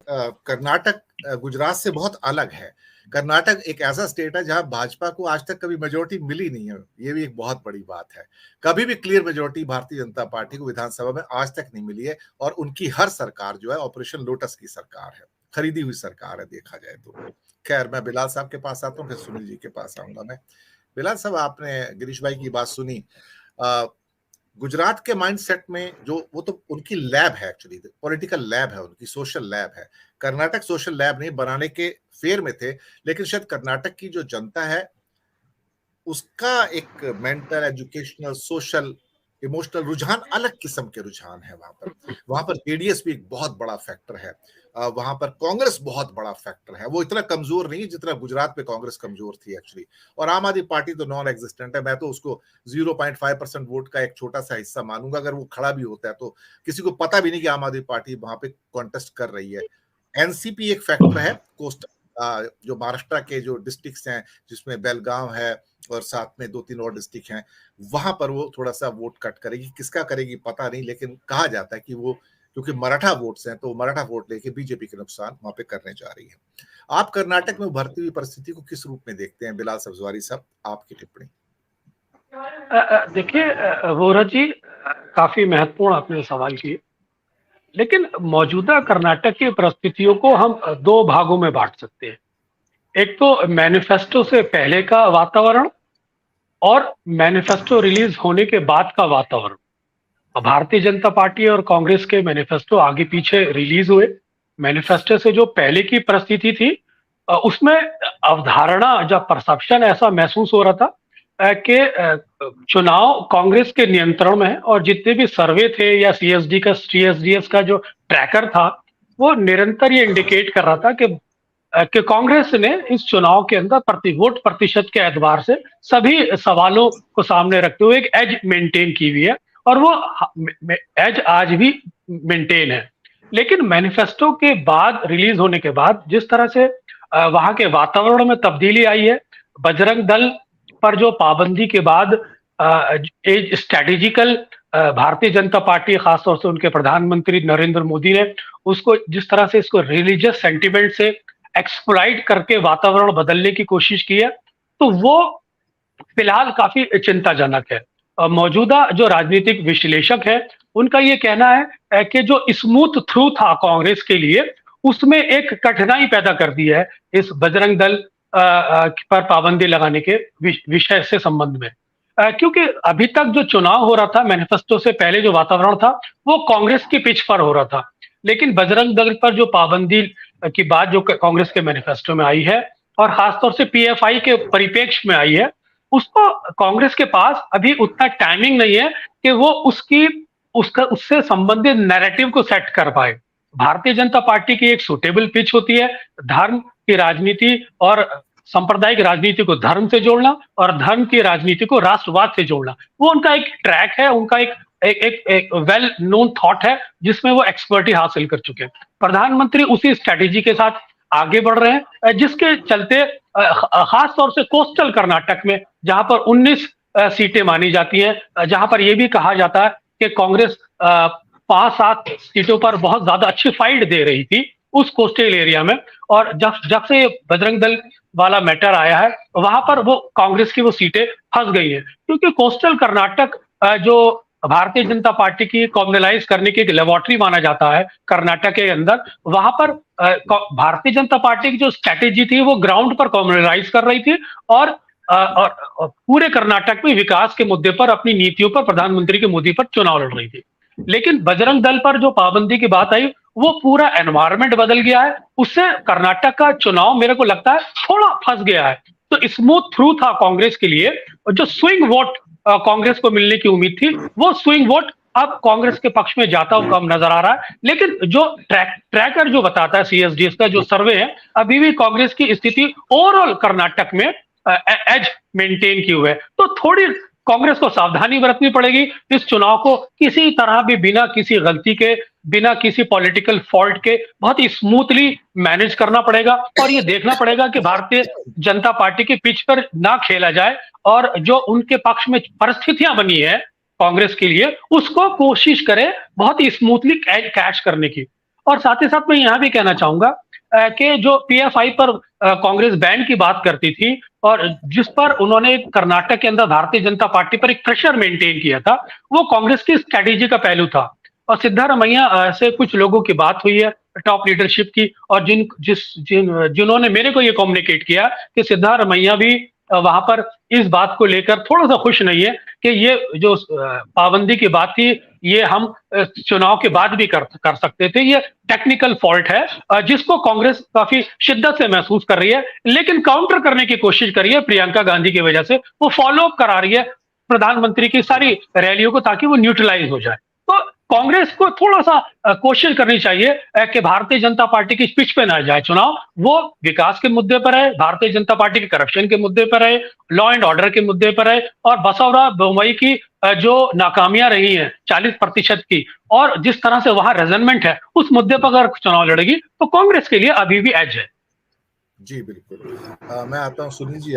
कर्नाटक गुजरात से बहुत अलग है। कर्नाटक एक ऐसा स्टेट है जहां भाजपा को आज तक कभी मेजोरिटी मिली नहीं है, ये भी एक बहुत बड़ी बात है। कभी भी clear majority Bharatiya Janata party को विधानसभा में आज तक नहीं मिली है, और उनकी हर सरकार जो है ऑपरेशन लोटस की सरकार है, खरीदी हुई सरकार है देखा जाए तो। खैर, मैं बिलाल साहब के पास आता हूँ, फिर सुनील जी के पास आऊंगा मैं। बिलाल साहब, आपने गिरीश भाई की बात सुनी। गुजरात के माइंडसेट में जो, वो तो उनकी लैब है, एक्चुअली पॉलिटिकल लैब है, उनकी सोशल लैब है। कर्नाटक सोशल लैब नहीं, बनाने के फेर में थे, लेकिन शायद कर्नाटक की जो जनता है उसका एक मेंटल, एजुकेशनल, सोशल, इमोशनल रुझान, अलग किस्म के रुझान है वहां पर जेडीएस भी एक बहुत बड़ा फैक्टर है, वहां पर कांग्रेस बहुत बड़ा फैक्टर है। वो इतना कमजोर नहीं है जितना गुजरात में कांग्रेस कमजोर थी एक्चुअली। और आम आदमी पार्टी तो नॉन एग्जिस्टेंट है, मैं तो उसको 0.5% वोट का एक छोटा सा हिस्सा मानूंगा। अगर वो खड़ा भी होता है तो किसी को पता भी नहीं कि आम आदमी पार्टी वहां पे कॉन्टेस्ट कर रही है। एनसीपी एक फैक्टर है, कोस्ट जो महाराष्ट्र के जो डिस्ट्रिक्ट्स हैं, जिसमें बेलगांव है और साथ में 2-3 और डिस्ट्रिक्ट हैं, वहां पर वो थोड़ा सा वोट कट करेगी। किसका करेगी पता नहीं, लेकिन कहा जाता है कि वो, क्योंकि मराठा वोट्स हैं, तो मराठा वोट लेके बीजेपी के नुकसान वहां पे करने जा रही है। आप कर्नाटक में उभरती हुई परिस्थिति को किस रूप में देखते हैं? बिलाल सब्जवारी साहब, आपकी टिप्पणी। देखिए वोरा जी, काफी महत्वपूर्ण आपने सवाल किए, लेकिन मौजूदा कर्नाटक की परिस्थितियों को हम दो भागों में बांट सकते हैं। एक तो मैनिफेस्टो से पहले का वातावरण और मैनिफेस्टो रिलीज होने के बाद का वातावरण। भारतीय जनता पार्टी और कांग्रेस के मैनिफेस्टो आगे पीछे रिलीज हुए। मैनिफेस्टो से जो पहले की परिस्थिति थी, उसमें अवधारणा, जब परसेप्शन ऐसा महसूस हो रहा था कि चुनाव कांग्रेस के नियंत्रण में है, और जितने भी सर्वे थे या सीएसडीएस का जो ट्रैकर था, वो निरंतर ये इंडिकेट कर रहा था कि कांग्रेस ने इस चुनाव के अंदर वोट प्रतिशत के एतबार से सभी सवालों को सामने रखते हुए एक एज मेंटेन की हुई है, और वो एज आज भी मेंटेन है। लेकिन मैनिफेस्टो के बाद, रिलीज होने के बाद, जिस तरह से वहां के वातावरण में तब्दीली आई है, बजरंग दल पर जो पाबंदी के बाद स्ट्रेटेजिकल भारतीय जनता पार्टी, खासतौर से उनके प्रधानमंत्री नरेंद्र मोदी ने उसको जिस तरह से इसको रिलीजियस सेंटिमेंट से एक्सप्लॉइट करके वातावरण बदलने की कोशिश की है, तो वो फिलहाल काफी चिंताजनक है। मौजूदा जो राजनीतिक विश्लेषक है, उनका ये कहना है कि जो स्मूथ थ्रू था कांग्रेस के लिए, उसमें एक कठिनाई पैदा कर दी है इस बजरंग दल पर पाबंदी लगाने के विषय से संबंध में। क्योंकि अभी तक जो चुनाव हो रहा था, मैनिफेस्टो से पहले जो वातावरण था, वो कांग्रेस की पिच पर हो रहा था। लेकिन बजरंग दल पर जो पाबंदी की बात जो कांग्रेस के मैनिफेस्टो में आई है, और खासतौर से पीएफआई के परिप्रेक्ष्य में आई है, उसको कांग्रेस के पास अभी उतना टाइमिंग नहीं है कि वो उससे संबंधित नैरेटिव को सेट कर पाए। भारतीय जनता पार्टी की एक सुटेबल पिच होती है धर्म की राजनीति और सांप्रदायिक राजनीति को धर्म से जोड़ना, और धर्म की राजनीति को राष्ट्रवाद से जोड़ना। वो उनका एक ट्रैक है, उनका एक वेल नोन थॉट है, जिसमें वो एक्सपर्टी हासिल कर चुके हैं। प्रधानमंत्री उसी स्ट्रेटेजी के साथ आगे बढ़ रहे हैं, जिसके चलते खास तौर से कोस्टल कर्नाटक में, जहां पर 19 सीटें मानी जाती हैं, जहां पर यह भी कहा जाता है कि कांग्रेस 5-7 सीटों पर बहुत ज्यादा अच्छी फाइट दे रही थी उस कोस्टल एरिया में, और जब से बजरंग दल वाला मैटर आया है, वहां पर वो कांग्रेस की वो सीटें फंस गई हैं। क्योंकि कोस्टल कर्नाटक जो भारतीय जनता पार्टी की कॉम्युनलाइज करने की एक लेबोरेटरी माना जाता है कर्नाटक के अंदर, वहां पर भारतीय जनता पार्टी की जो स्ट्रैटेजी थी, वो ग्राउंड पर कॉम्युनलाइज कर रही थी, और पूरे कर्नाटक में विकास के मुद्दे पर, अपनी नीतियों पर, प्रधानमंत्री के मोदी पर चुनाव लड़ रही थी। लेकिन बजरंग दल पर जो पाबंदी की बात आई, वो पूरा एनवायरमेंट बदल गया है। उससे कर्नाटक का चुनाव मेरे को लगता है थोड़ा फंस गया है। तो स्मूथ थ्रू था कांग्रेस के लिए, और जो स्विंग वोट कांग्रेस को मिलने की उम्मीद थी, वो स्विंग वोट अब कांग्रेस के पक्ष में जाता हुआ कम नजर आ रहा है। लेकिन जो ट्रैकर जो बताता है, सीएसडीएस का जो सर्वे है, अभी भी कांग्रेस की स्थिति ओवरऑल कर्नाटक में एज मेंटेन की हुई है। तो थोड़ी कांग्रेस को सावधानी बरतनी पड़ेगी। इस चुनाव को किसी तरह भी बिना किसी गलती के, बिना किसी पॉलिटिकल फॉल्ट के बहुत ही स्मूथली मैनेज करना पड़ेगा, और ये देखना पड़ेगा कि भारतीय जनता पार्टी के पिच पर ना खेला जाए, और जो उनके पक्ष में परिस्थितियां बनी है कांग्रेस के लिए, उसको कोशिश करे बहुत ही स्मूथली कैच करने की। और साथ ही साथ मैं यहाँ भी कहना चाहूंगा कि जो पीएफआई पर कांग्रेस बैन की बात करती थी और जिस पर उन्होंने कर्नाटक के अंदर भारतीय जनता पार्टी पर एक प्रेशर मेंटेन किया था, वो कांग्रेस की स्ट्रैटेजी का पहलू था। और सिद्धारमैया से कुछ लोगों की बात हुई है टॉप लीडरशिप की, और जिन्होंने मेरे को ये कम्युनिकेट किया कि सिद्धारमैया भी वहां पर इस बात को लेकर थोड़ा सा खुश नहीं है कि ये जो पाबंदी की बात थी ये हम चुनाव के बाद भी कर सकते थे, ये टेक्निकल फॉल्ट है जिसको कांग्रेस काफी शिद्दत से महसूस कर रही है, लेकिन काउंटर करने की कोशिश कर रही है प्रियंका गांधी की वजह से। वो फॉलो अप करा रही है प्रधानमंत्री की सारी रैलियों को ताकि वो न्यूट्रलाइज हो जाए। तो कांग्रेस को थोड़ा सा कोशिश करनी चाहिए कि भारतीय जनता पार्टी की पिच पे ना जाए चुनाव, वो विकास के मुद्दे पर है, भारतीय जनता पार्टी के करप्शन के मुद्दे पर है, लॉ एंड ऑर्डर के मुद्दे पर है, और बसवराज बोम्मई की जो नाकामियां रही हैं 40% की, और जिस तरह से वहां रेजनमेंट है, उस मुद्दे पर अगर चुनाव लड़ेगी तो कांग्रेस के लिए अभी भी एज है। जी बिल्कुल। मैं आता हूँ सुनील जी।